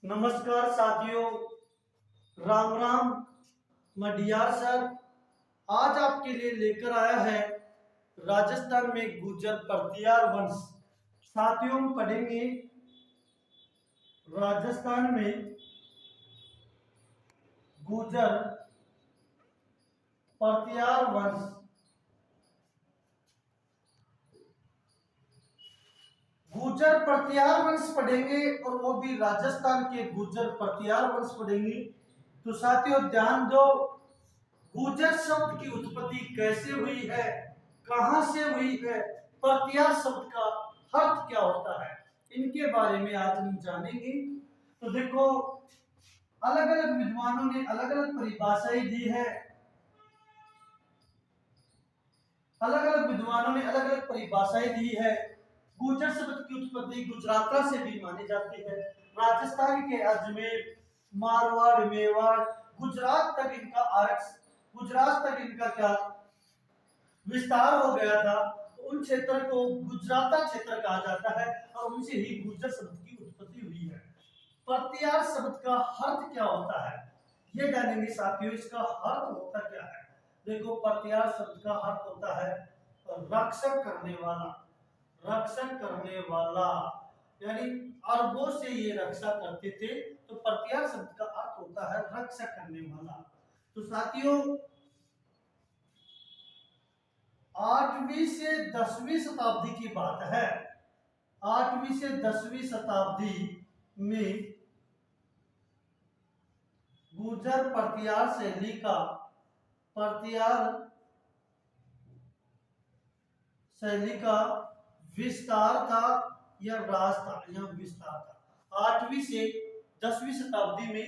नमस्कार साथियों, राम राम। मडियार सर आज आपके लिए लेकर आया है राजस्थान में गुर्जर परतियार वंश। साथियों, हम पढ़ेंगे राजस्थान में गुर्जर परतियार वंश। गुर्जर परतियार वंश पढ़ेंगे और वो भी राजस्थान के गुर्जर परतियार वंश पढ़ेंगे। तो साथियों ध्यान दो, गुर्जर शब्द की उत्पत्ति कैसे हुई है, कहां से हुई है, परतिया शब्द का अर्थ क्या होता है, इनके बारे में आज हम जानेंगे। तो देखो, अलग अलग विद्वानों ने अलग अलग परिभाषाएं दी है। अलग अलग विद्वानों ने अलग अलग परिभाषाएं दी है। गुर्जर शब्द की उत्पत्ति गुजराता से भी मानी जाती है। राजस्थान के अजमेर, मारवाड़, मेवाड़, गुजरात तक इनका गुजरात तक इनका क्या विस्तार हो गया था। तो उन क्षेत्र को गुजराता क्षेत्र कहा जाता है और उनसे ही गुर्जर शब्द की उत्पत्ति हुई है। परतियार शब्द का अर्थ क्या होता है, ये जानेंगे साथियों। इसका अर्थ होता क्या है? देखो, परतियार शब्द का अर्थ होता है रक्षक करने वाला। रक्षक करने वाला यानी अरबों से ये रक्षा करते थे, तो परतियार शब्द का अर्थ होता है रक्षक करने वाला। तो साथियों, 8वीं से 10वीं शताब्दी की बात है। 8वीं से 10वीं शताब्दी में गुर्जर परतियार शैली का विस्तार था या राज था या विस्तार था। 8वीं से 10वीं शताब्दी में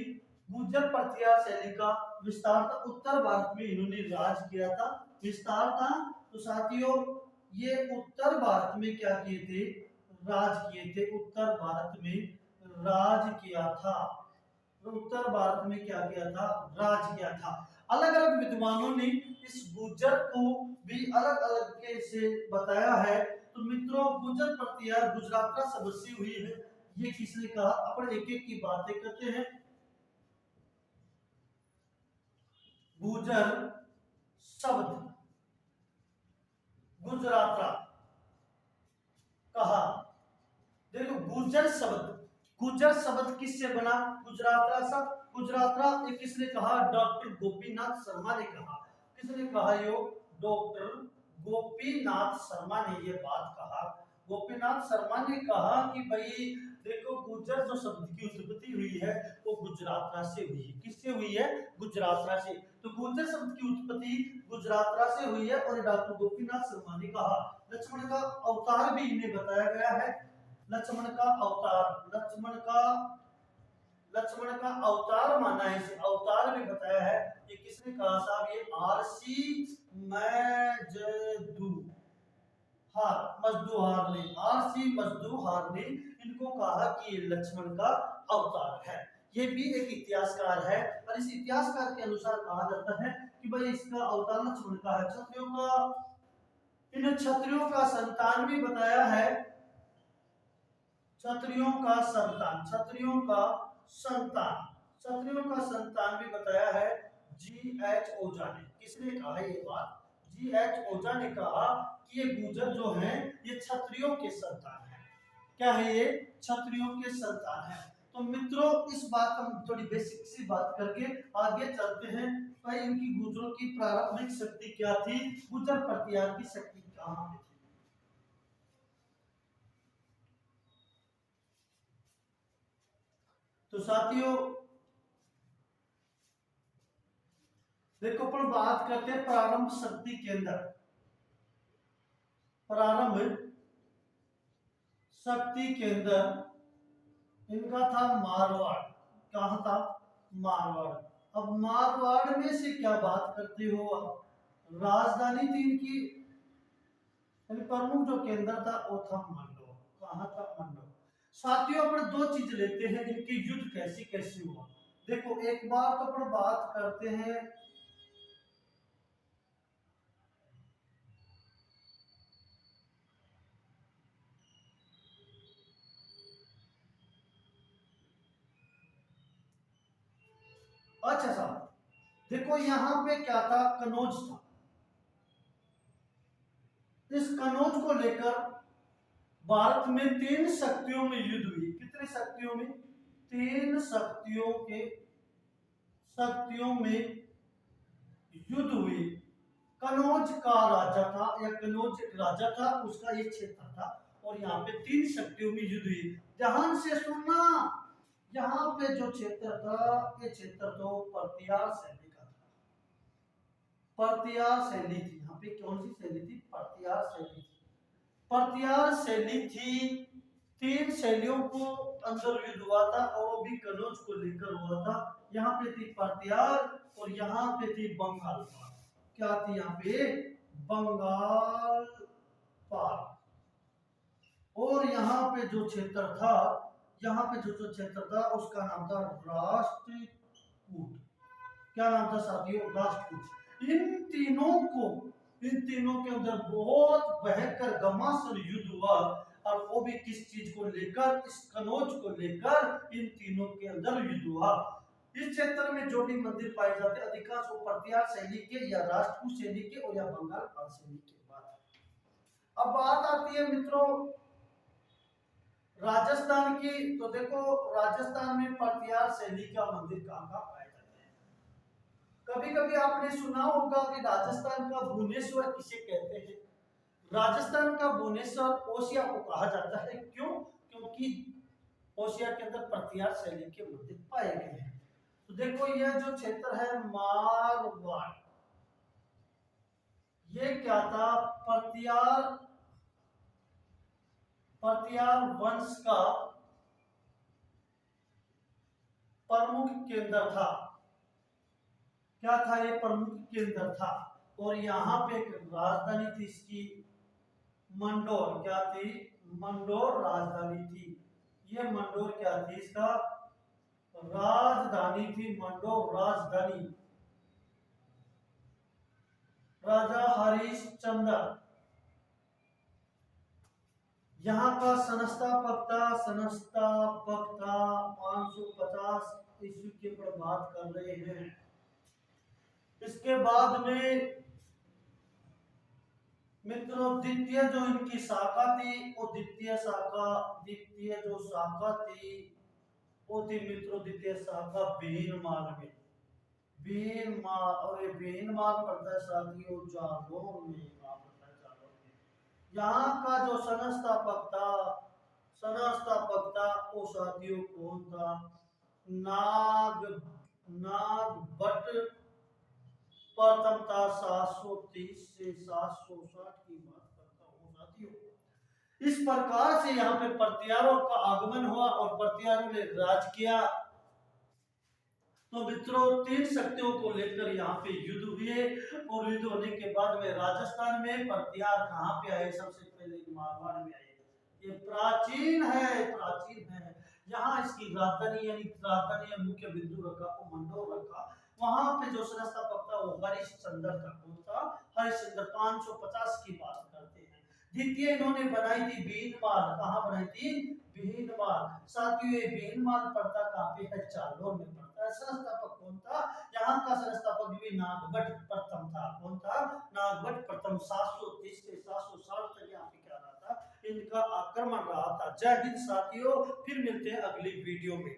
गुर्जर परतियार शैली का विस्तार था। उत्तर भारत में इन्होंने राज किया था, विस्तार था। तो साथियों, ये उत्तर भारत में क्या किए थे? राज किए थे। उत्तर भारत में राज किया था। उत्तर भारत में क्या किया था? राज किया था। अलग अलग विद्वानों ने इस गुर्जर को भी अलग अलग के से बताया है। तो मित्रों, गुर्जर परतियार गुजराता शब्द से हुई है, ये किसने कहा? अपन एक एक की बातें करते हैं। गुर्जर शब्द गुजराता कहा। देखो, गुर्जर शब्द किससे बना? गुजराता शब्द। गुजराता ये किसने कहा? डॉक्टर गोपीनाथ शर्मा ने कहा। किसने कहा? यो डॉक्टर गोपीनाथ शर्मा ने ये बात कहा। गोपीनाथ शर्मा ने कहा कि भाई देखो, गुर्जर जो शब्द की उत्पत्ति हुई है वो गुजराता से हुई है। किससे हुई है? गुजराता से। तो गुर्जर शब्द की उत्पत्ति गुजराता से हुई है और डॉक्टर गोपीनाथ शर्मा ने कहा। लक्ष्मण का अवतार भी इन्हें बताया गया है। लक्ष्मण का अवतार, लक्ष्मण का अवतार माना है, इसे अवतार भी बताया है। ये किसने कहा साहब? ये आरसी मजदूहार ने इनको कहा कि ये लक्ष्मण का अवतार है। ये भी एक इतिहासकार है और इस इतिहासकार के अनुसार कहा जाता है कि भाई इसका अवतार लक्ष्मण का है। क्षत्रियों का, इन क्षत्रियों का संतान भी बताया है। क्षत्रियों का संतान भी बताया है G.H. ओझा ने। किसने कहा ये बात? G.H. ओझा ने कहा कि ये गुर्जर जो हैं ये क्षत्रियों के संतान हैं। क्या है ये? क्षत्रियों के संतान है। तो मित्रों, इस बात हम थोड़ी बेसिक सी बात करके आगे चलते हैं। भाई इनकी गुर्जरों की प्रारंभिक शक्ति क्या थी? गुर्जर परतियार की शक्ति कहाँ पे थी? तो साथियों देखो, अपन बात करते हैं प्रारंभ शक्ति के अंदर। प्रारंभ शक्ति के अंदर इनका था मारवाड़। कहा था? मारवाड़। अब मारवाड़ में से क्या बात करते हो आप? राजधानी थी इनकी, प्रमुख जो केंद्र था वो था मंडोर। कहा था? मंडोर। साथियों, अपन दो चीज लेते हैं, इनके युद्ध कैसे कैसे हुआ। देखो, एक बार तो अपन बात करते हैं अच्छा साहब, देखो यहाँ पे क्या था, कनौज था। इस कनौज को लेकर भारत में 3 शक्तियों में युद्ध हुई। कितनी शक्तियों में? 3 शक्तियों में युद्ध हुई। कनौज का राजा था, या कनौज एक राजा था, उसका एक क्षेत्र था, और यहाँ पे 3 शक्तियों में युद्ध हुई। ध्यान से सुनना, यहाँ पे जो क्षेत्र था, ये क्षेत्र तो पर्तियार शैली का था। पर्तियार शैली थी, यहाँ पे कौन सी शैली थी? पर्तियार शैली थी। पर्तियार शैली थी। 3 शैलियों को अंदर युद्ध हुआ था, और वो भी कनौज को लेकर हुआ था। यहाँ पे थी पर्तियार, और यहाँ पे थी बंगाल। क्या थी यहाँ पे? बंगाल पार। और यहाँ पे जो क्षेत्र था, यहाँ पे जो क्षेत्र था, उसका नाम था राष्ट्रकूट। क्या नाम था साथियों? राष्ट्रकूट। इन तीनों के अंदर बहुत भयंकर घमासान युद्ध हुआ, और वो भी किस चीज को लेकर? इस कनौज को लेकर इन तीनों के अंदर युद्ध हुआ। इस क्षेत्र में जो भी मंदिर पाए जाते हैं, अधिकांश वो पर्तियार शैली के, या राष्ट्रकूट शैली के, और या बंगाल पाल शैली के। बाद अब बात आती है मित्रों राजस्थान की। तो देखो, राजस्थान में पर्तियार शैली का मंदिर कहाँ कहाँ पाए जाते हैं? कभी कभी आपने सुना होगा कि राजस्थान का भुवनेश्वर किसे कहते हैं? राजस्थान का भुवनेश्वर ओसिया को कहा जाता है। क्यों? क्योंकि ओसिया के अंदर पर्तियार शैली के मंदिर पाए गए हैं। तो देखो, यह जो क्षेत्र है मारवाड़, ये क्या था? पर्तियार वंश का प्रमुख केंद्र था। क्या था? ये प्रमुख केंद्र था। और यहाँ पे एक राजधानी थी इसकी, मंडोर। क्या थी? मंडोर राजधानी थी। ये मंडोर क्या थी? इसका राजधानी थी। मंडोर राजधानी। राजा हरिश्चंद्र यहाँ का संस्थापक था 550 ईस्वी के ऊपर बात कर रहे हैं। इसके बाद में मित्रों द्वितीय जो इनकी शाखा थी, वो द्वितीय जो शाखा थी, वो थी मित्रों द्वितीय शाखा भीनमाल में। भीनमाल, और ये भीनमाल पड़ता है साथियों जालौन में। यहाँ का जो संस्थापक था वो साथियों कौन था? नागभट्ट प्रथम था। 730 से 760 की बात करता हूँ साथियों। इस प्रकार से यहाँ पे पर्तियारों का आगमन हुआ, और पर्तियारों ने राज किया। तो मित्रों 3 शक्तियों को लेकर यहाँ पे युद्ध हुए, और युद्ध होने के बाद में राजस्थान में पर्तियार कहाँ पे आए? सबसे पहले मारवाड़ में आए। ये प्राचीन है। यहाँ इसकी राजधानी या मुख्य बिंदु रखा, वो मंडोर रखा। वहां पे जो संस्थापक था वो हरिश्चंद्र का। कौन था? हरिश्चंद्र। 550 की बात करते हैं। द्वितीय इन्होंने बनाई थी भीनमाल। कहाँ बनाई थी? भीनमाल। साथियों ये भीनमाल पड़ता कहाँ पे है? जालौर में पड़ता है। संस्थापक कौन था? यहाँ का संस्थापक भी नागभट्ट प्रथम था। कौन था? नागभट्ट प्रथम। 730 से 760 तक यहाँ पे क्या रहा था? इनका आक्रमण रहा था। जय हिंद साथियों, फिर मिलते हैं अगली वीडियो में।